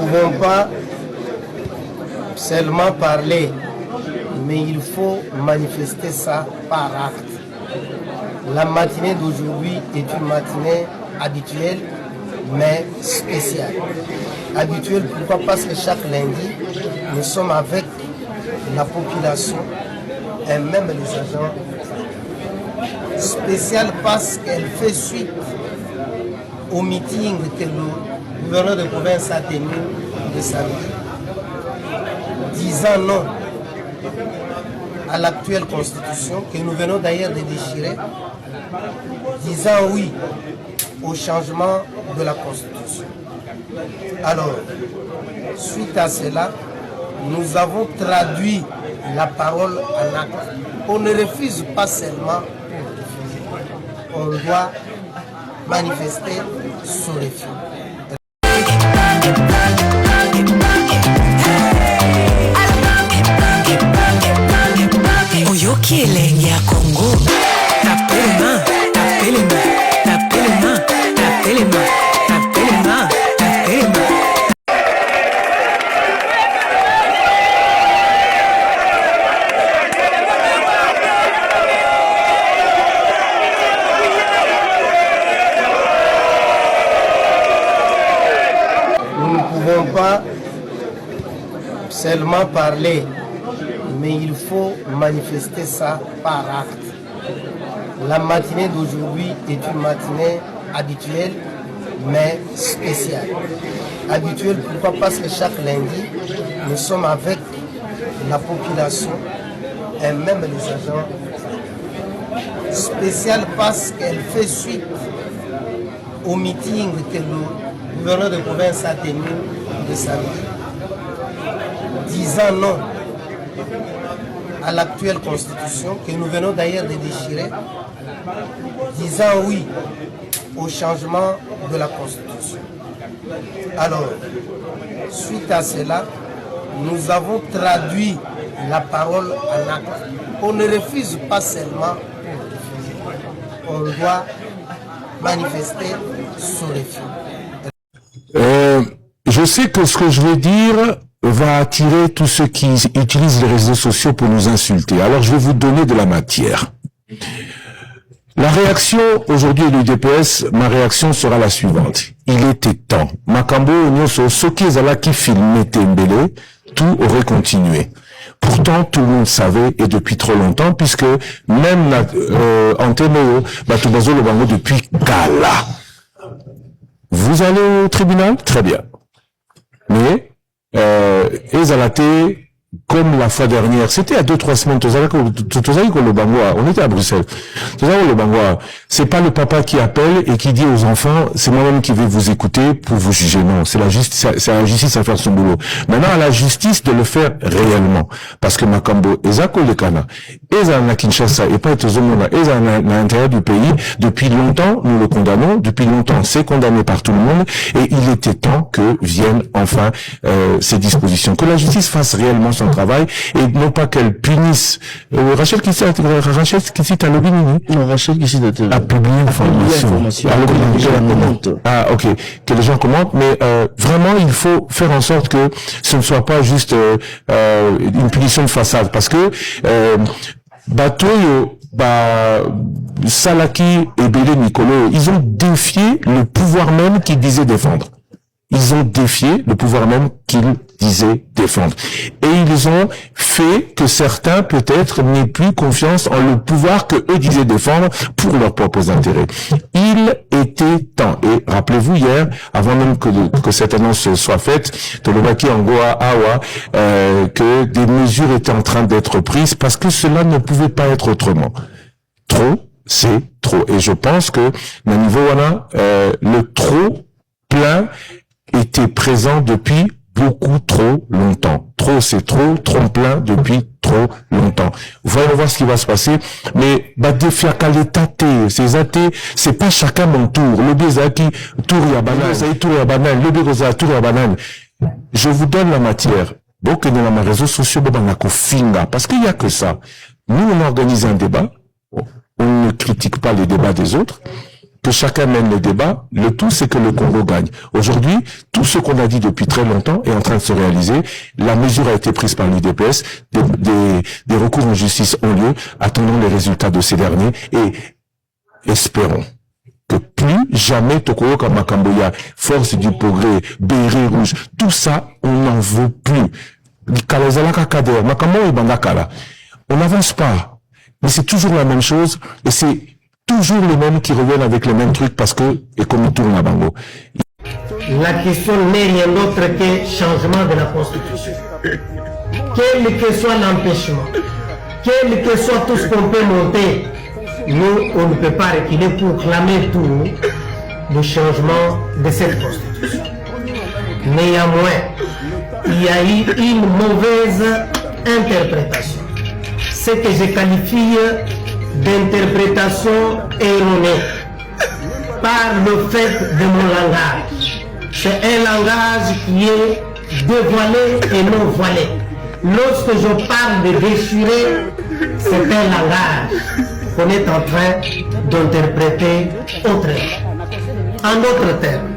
pouvons pas seulement parler, mais il faut manifester ça par acte. La matinée d'aujourd'hui est une matinée habituelle, mais spéciale. Habituelle, pourquoi? Parce que chaque lundi, nous sommes avec la population et même les agents. Spéciale parce qu'elle fait suite au meeting que le gouverneur de province a tenu de samedi, disant non à l'actuelle constitution, que nous venons d'ailleurs de déchirer, disant oui au changement de la constitution. Alors, suite à cela, nous avons traduit la parole en acte. On ne refuse pas seulement, on doit manifester son refus. Oyoki elengi ya Congo, tapelema, tapelema, tapelema, tapelema, tapelema, tapelema. Nous ne pouvons pas seulement parler, mais il faut manifester ça par acte. La matinée d'aujourd'hui est une matinée habituelle, mais spéciale. Habituelle, pourquoi? Parce que chaque lundi, nous sommes avec la population et même les agents. Spéciale parce qu'elle fait suite au meeting que le gouverneur de province a tenu de samedi, disant non à l'actuelle constitution, que nous venons d'ailleurs de déchirer, disant oui au changement de la constitution. Alors, suite à cela, nous avons traduit la parole en acte. On ne refuse pas seulement, on doit manifester son refus. Je sais que ce que je vais dire va attirer tous ceux qui utilisent les réseaux sociaux pour nous insulter. Alors je vais vous donner de la matière. La réaction aujourd'hui du DPS, ma réaction sera la suivante. Il était temps. Makambo Onyoso, Soki Zalaki filmé Tembele, tout aurait continué. Pourtant, tout le monde savait, et depuis trop longtemps, puisque même Antéméo, Batubazo Lobango depuis Kala. Vous allez au tribunal? Très bien. Mais, Ezalate, comme la fois dernière, c'était à 2-3 semaines, on était à Bruxelles. C'est pas le papa qui appelle et qui dit aux enfants, c'est moi-même qui vais vous écouter pour vous juger. Non, c'est la justice, c'est à la justice à faire son boulot. Maintenant, à la justice de le faire réellement. Parce que Makambo, Ezako Lekana, Ezana Kinshasa, et pas Etozomona, Ezana à l'intérieur du pays, depuis longtemps, nous le condamnons, depuis longtemps, c'est condamné par tout le monde, et il était temps que viennent enfin, ces dispositions. Que la justice fasse réellement son travail et non pas qu'elle punisse. Rachel qui cite à Lobinini. Non, Rachel qui cite a publié une formation. Ah, ok. Que les gens commentent, mais vraiment, il faut faire en sorte que ce ne soit pas juste une punition de façade, parce que Batoyo, Salaki et Bélé Nicolo, ils ont défié le pouvoir même qu'ils disaient défendre. Ils ont défié le pouvoir même qu'ils disaient défendre. Et ils ont fait que certains, peut-être, n'aient plus confiance en le pouvoir que eux disaient défendre pour leurs propres intérêts. Il était temps. Et rappelez-vous hier, avant même que cette annonce soit faite, Tolobaki Angoa Awa, que des mesures étaient en train d'être prises parce que cela ne pouvait pas être autrement. Trop, c'est trop. Et je pense que, le trop plein était présent depuis beaucoup trop longtemps. Trop, c'est trop plein depuis trop longtemps. Vous allez voir ce qui va se passer. Mais, ces athées, c'est pas chacun mon tour. Le Bézaki, tour ya banane, le Bégoza, tour ya banane. Je vous donne la matière. Donc, dans les réseaux sociaux, parce qu'il y a que ça. Nous, on organise un débat. On ne critique pas les débats des autres. que chacun mène le débat. Le tout, c'est que le Congo gagne. Aujourd'hui, tout ce qu'on a dit depuis très longtemps est en train de se réaliser. La mesure a été prise par l'UDPS. Des recours en justice ont lieu. Attendons les résultats de ces derniers et espérons que plus jamais Tokoyoka Makamboya, force du progrès, béret rouge, tout ça, on n'en veut plus. On n'avance pas. Mais c'est toujours la même chose et c'est toujours les mêmes qui reviennent avec les mêmes trucs parce que, et comme ils tournent à Bango. La question n'est rien d'autre que changement de la Constitution. Quel que soit l'empêchement, quel que soit tout ce qu'on peut monter, nous, on ne peut pas reculer pour clamer tout le changement de cette Constitution. Néanmoins, il y a eu une mauvaise interprétation. Ce que je qualifie d'interprétation erronée par le fait de mon langage. C'est un langage qui est dévoilé et non voilé. Lorsque je parle de déchirer, c'est un langage qu'on est en train d'interpréter autrement. En d'autres termes,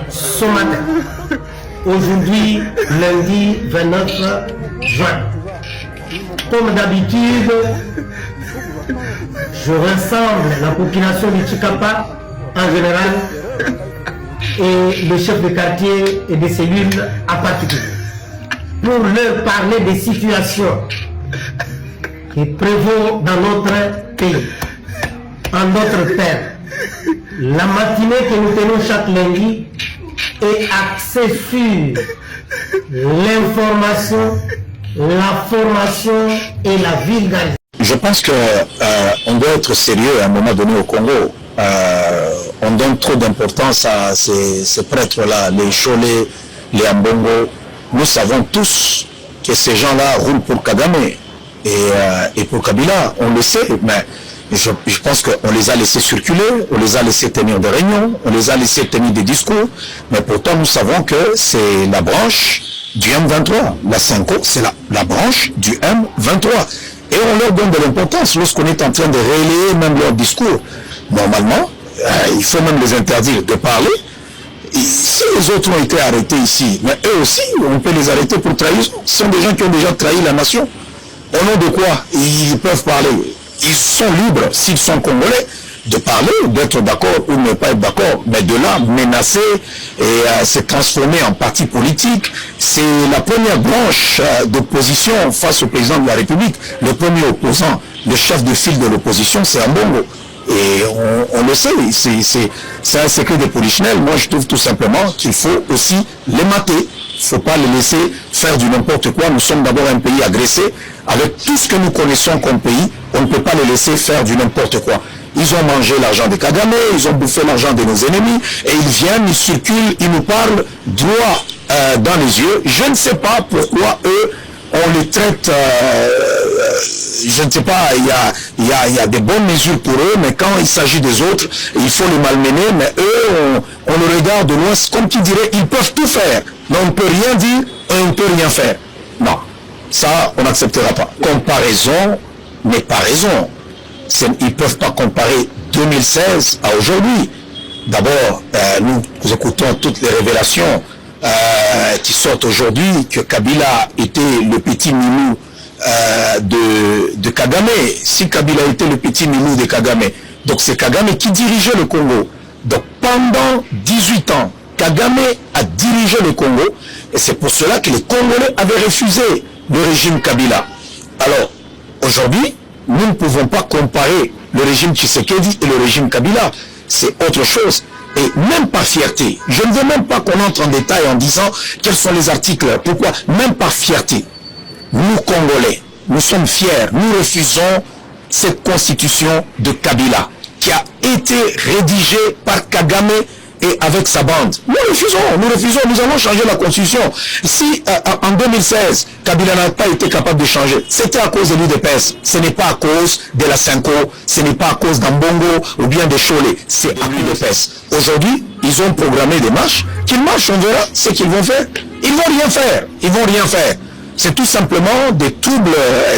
ce matin, aujourd'hui, lundi 29 juin, comme d'habitude, je rassemble la population du Chikapa en général et le chef de quartier et des cellules en particulier pour leur parler des situations qui prévaut dans notre pays. En d'autres termes, la matinée que nous tenons chaque lundi est axée sur l'information, la formation et la vulgarisation. Je pense que on doit être sérieux à un moment donné au Congo. On donne trop d'importance à ces prêtres-là, les Cholés, les Ambongo. Nous savons tous que ces gens-là roulent pour Kagame et pour Kabila. On le sait, mais je pense qu'on les a laissés circuler, on les a laissés tenir des réunions, on les a laissés tenir des discours, mais pourtant nous savons que c'est la branche du M23. La Cinco, c'est la branche du M23. Et on leur donne de l'importance lorsqu'on est en train de relayer même leur discours. Normalement, il faut même les interdire de parler. Et si les autres ont été arrêtés ici, mais eux aussi, on peut les arrêter pour trahison. Ce sont des gens qui ont déjà trahi la nation. Au nom de quoi ils peuvent parler? Ils sont libres, s'ils sont congolais, de parler, d'être d'accord ou ne pas être d'accord, mais de là, menacer et se transformer en parti politique, c'est la première branche d'opposition face au président de la République. Le premier opposant, le chef de file de l'opposition, c'est Ambongo. Et on le sait, c'est un secret de polichinelle. Moi, je trouve tout simplement qu'il faut aussi les mater. Il ne faut pas les laisser faire du n'importe quoi. Nous sommes d'abord un pays agressé. Avec tout ce que nous connaissons comme pays, on ne peut pas les laisser faire du n'importe quoi. Ils ont mangé l'argent de Kagame, ils ont bouffé l'argent de nos ennemis, et ils viennent, ils circulent, ils nous parlent droit dans les yeux. Je ne sais pas pourquoi eux, on les traite, je ne sais pas, il y a des bonnes mesures pour eux, mais quand il s'agit des autres, il faut les malmener, mais eux, on le regarde de loin, comme qui dirait, ils peuvent tout faire, mais on ne peut rien dire, et on ne peut rien faire. Non, ça, on n'acceptera pas. Comparaison n'est pas raison. Ils ne peuvent pas comparer 2016 à aujourd'hui. D'abord, nous écoutons toutes les révélations qui sortent aujourd'hui, que Kabila était le petit Milou de Kagame. Si Kabila était le petit Milou de Kagame, donc c'est Kagame qui dirigeait le Congo. Donc pendant 18 ans, Kagame a dirigé le Congo, et c'est pour cela que les Congolais avaient refusé le régime Kabila. Alors, aujourd'hui, nous ne pouvons pas comparer le régime Tshisekedi et le régime Kabila. C'est autre chose. Et même par fierté, je ne veux même pas qu'on entre en détail en disant quels sont les articles. Pourquoi? Même par fierté, nous Congolais, nous sommes fiers, nous refusons cette constitution de Kabila qui a été rédigée par Kagame et avec sa bande. Nous refusons, nous allons changer la constitution. Si en 2016, Kabila n'a pas été capable de changer, c'était à cause de l'UDPS. Ce n'est pas à cause de la Cinco, ce n'est pas à cause d'Ambongo ou bien des Cholés, c'est à l'UDPS. Aujourd'hui, ils ont programmé des marches, qu'ils marchent, on verra ce qu'ils vont faire. Ils vont rien faire, C'est tout simplement des troubles,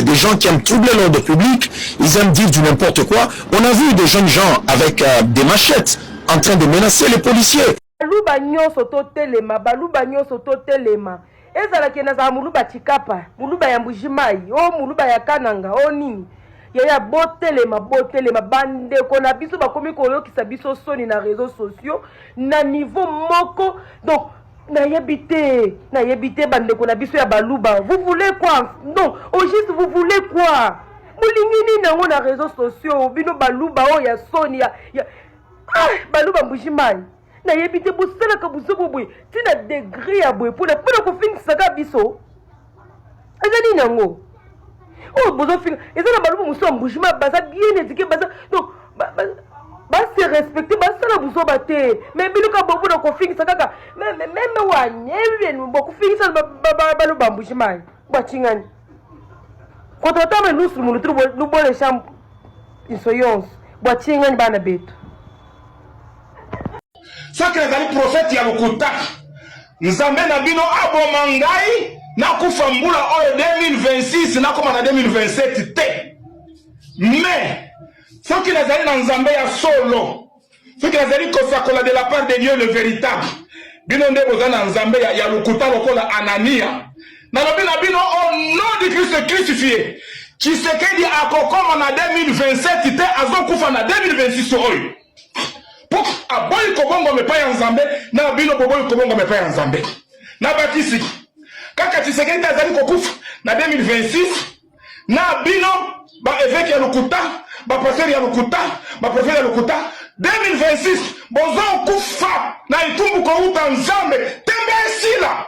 des gens qui aiment troubler l'ordre public, ils aiment dire du n'importe quoi. On a vu des jeunes gens avec des machettes en train de menacer les policiers. Baluba nyonso totelema, baluba nyonso totelema. Ezala kena za muluba chikapa, muluba ya mbujimai, o muluba ya kananga, o nini. Ya botelema bande kona biso bakomi koyokisa biso soni na réseaux sociaux na niveau moko. Donc na yebite bande kona biso ya baluba. Vous voulez quoi? Non, au juste vous voulez quoi? Mulingini nango na réseaux sociaux, bino baluba o ya soni ya baluba mbujimai. Na yebite busela ka busobo boy tina degré ya boy pour ko finisa ka biso ezali nango oh bozo finga ezala baluba muso mbujima baza bien éduqué baza donc ba se respecter ba sala buso bate mais biluka bobo na ko finisa kaka même wa nyebe no ko finisa baluba mbujima ba chingani ko totama nusu munu trubo no bole cham insoyons ba chingani bana betu. Soki nazali prophète ya lokuta nzambe na bino aboma ngai nakufa mbula oyo 2026 nakoma na 2027 te. Mais soki nazali na nzambe ya solo, soki nazali kosakola de la part de Dieu le véritable, bino nde boza na nzambe ya lokuta lokola Anania nalobi na bino au nom du Christ crucifié Tshisekedi akokoma na 2027 te, azokufa na 2026 oyo. Pour aboyi kobongo mepa ya nzambe na bino boboyi kobongo mepa ya nzambe na bakisi kaka Tshisekedi azali kokufa na 2026 na bino ba évêque ya lokuta ba pasteur ya lokuta ba prophète ya lokuta 2026 bozo kufa na itumbu ko uta nzambe tembe sila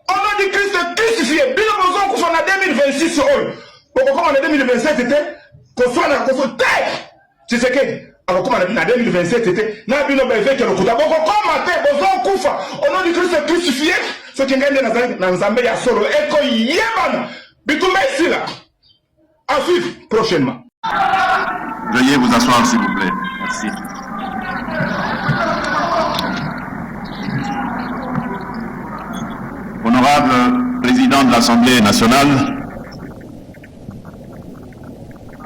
au nom du Christ crucifié bino bozo kufa na 2026 oyo bokokoma na 2027 te koswana koso te Tshisekedi akokoma na 2027 te na bino ba évêque lokuta bokokoma te bozo kufa au nom du Christ crucifié ce qui ngende na nzambe ya solo eko yebana bitumba sila à suivre prochainement. Veuillez vous asseoir s'il vous plaît. Merci. Honorable Président de l'Assemblée nationale,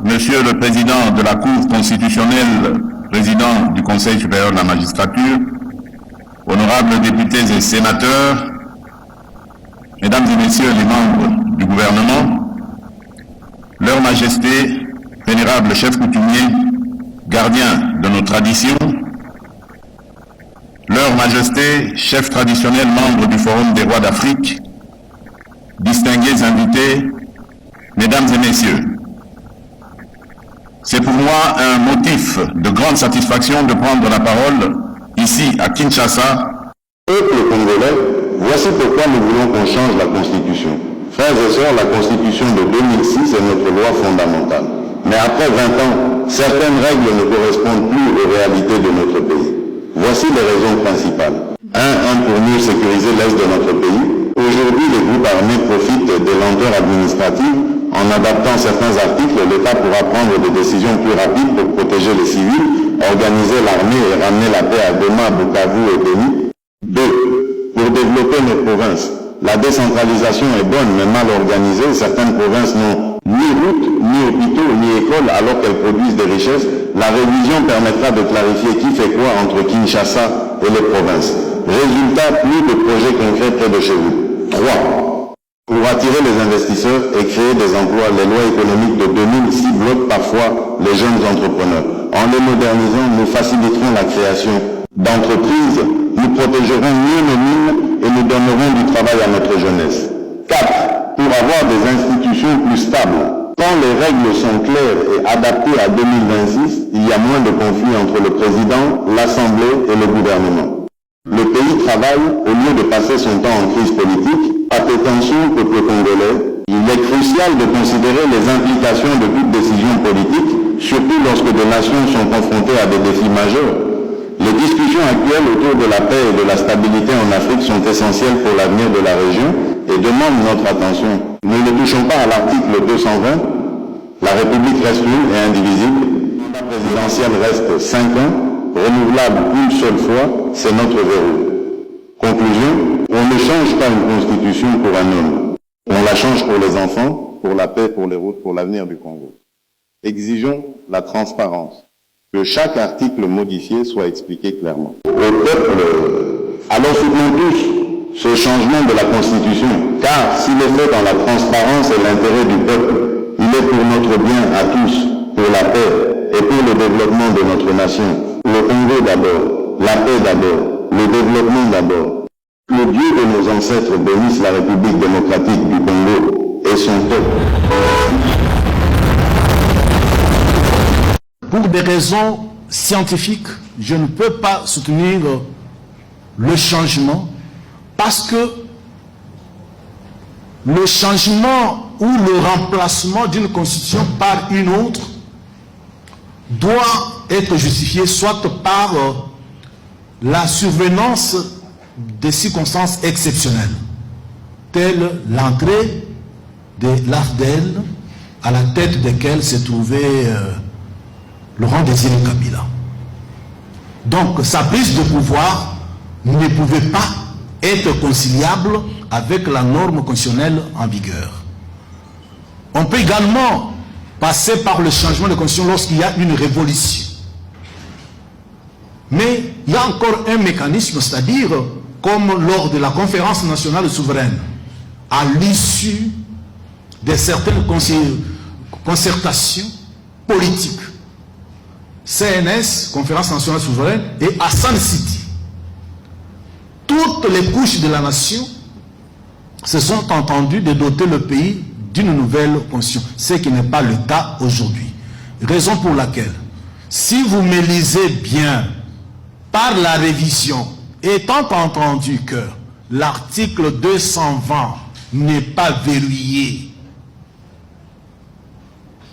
Monsieur le Président de la Cour constitutionnelle, Président du Conseil supérieur de la magistrature, honorables députés et sénateurs, Mesdames et Messieurs les membres du gouvernement, Leur Majesté, vénérable chef coutumier, gardien de nos traditions, Leur Majesté, chef traditionnel, membre du Forum des rois d'Afrique, distingués invités, Mesdames et Messieurs, c'est pour moi un motif de grande satisfaction de prendre la parole ici à Kinshasa. Peuple congolais, voici pourquoi nous voulons qu'on change la Constitution. Frères et sœurs, la Constitution de 2006 est notre loi fondamentale. Mais après 20 ans, certaines règles ne correspondent plus aux réalités de notre pays. Voici les raisons principales. 1. Pour mieux sécuriser l'est de notre pays. Aujourd'hui, les groupes armés profitent des lenteurs administratives. En adaptant certains articles, l'État pourra prendre des décisions plus rapides pour protéger les civils, organiser l'armée et ramener la paix à Goma, Bukavu et Beni. 2. Pour développer nos provinces. La décentralisation est bonne mais mal organisée. Certaines provinces n'ont ni routes, ni hôpitaux, ni écoles alors qu'elles produisent des richesses. La révision permettra de clarifier qui fait quoi entre Kinshasa et les provinces. Résultat, plus de projets concrets près de chez vous. 3. Pour attirer les investisseurs et créer des emplois, les lois économiques de 2006 bloquent parfois les jeunes entrepreneurs. En les modernisant, nous faciliterons la création d'entreprises, nous protégerons mieux nos mines et nous donnerons du travail à notre jeunesse. 4. Pour avoir des institutions plus stables. Quand les règles sont claires et adaptées à 2026, il y a moins de conflits entre le président, l'Assemblée et le gouvernement. Le pays travaille au lieu de passer son temps en crise politique. Attention, peuple congolais, il est crucial de considérer les implications de toute décision politique, surtout lorsque des nations sont confrontées à des défis majeurs. Les discussions actuelles autour de la paix et de la stabilité en Afrique sont essentielles pour l'avenir de la région et demandent notre attention. Nous ne touchons pas à l'article 220. La République reste une et indivisible. Le mandat présidentiel reste 5 ans, renouvelable une seule fois, c'est notre verrou. Conclusion, on ne change pas une constitution pour un homme. On la change pour les enfants, pour la paix, pour les routes, pour l'avenir du Congo. Exigeons la transparence, que chaque article modifié soit expliqué clairement. Au peuple, alors soutenons tous ce changement de la Constitution, car s'il est fait dans la transparence et l'intérêt du peuple, il est pour notre bien à tous, pour la paix et pour le développement de notre nation. Le Congo d'abord, la paix d'abord, le développement d'abord. Le Dieu de nos ancêtres bénisse la République démocratique du Congo et son peuple. Pour des raisons scientifiques, je ne peux pas soutenir le changement parce que le changement ou le remplacement d'une constitution par une autre doit être justifié soit par la survenance des circonstances exceptionnelles, telles l'entrée de l'AFDEL à la tête desquelles se trouvait Laurent Désiré Kabila. Donc sa prise de pouvoir ne pouvait pas être conciliable avec la norme constitutionnelle en vigueur. On peut également passer par le changement de constitution lorsqu'il y a une révolution. Mais il y a encore un mécanisme, c'est-à-dire comme lors de la conférence nationale souveraine, à l'issue de certaines concertations politiques, CNS, Conférence nationale souveraine, et Hassan City. Toutes les couches de la nation se sont entendues de doter le pays d'une nouvelle constitution, ce qui n'est pas le cas aujourd'hui. Raison pour laquelle, si vous me lisez bien, par la révision, étant entendu que l'article 220 n'est pas verrouillé,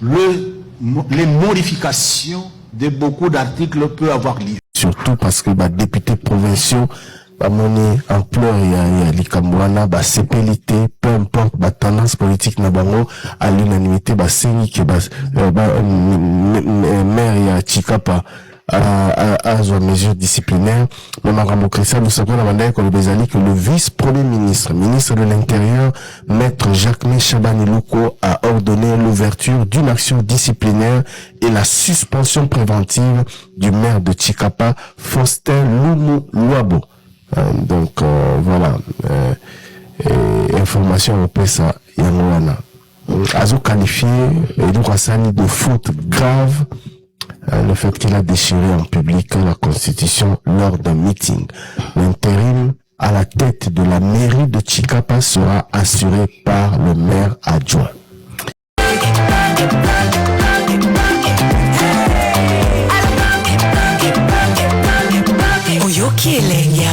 les modifications de beaucoup d'articles peuvent avoir lieu. Surtout parce que les députés provinciaux monnaie ampleur ya likamwana ba CPLT, peu importe ba tendance politique na bango à l'unanimité ba sengi que maire ya Chikapa à mesure disciplinaire. Mais Marambo Christian, nous savons que le vice-premier ministre, ministre de l'Intérieur, maître Jacques Chabani Louko, a ordonné l'ouverture d'une action disciplinaire et la suspension préventive du maire de Chikapa, Faustin Loumou Louabo. Donc voilà, information au PESA Yangwana. Azo qualifié Edoukassani de faute grave le fait qu'il a déchiré en public la Constitution lors d'un meeting. L'intérim à la tête de la mairie de Chikapa sera assuré par le maire adjoint. Oyoki elengi ya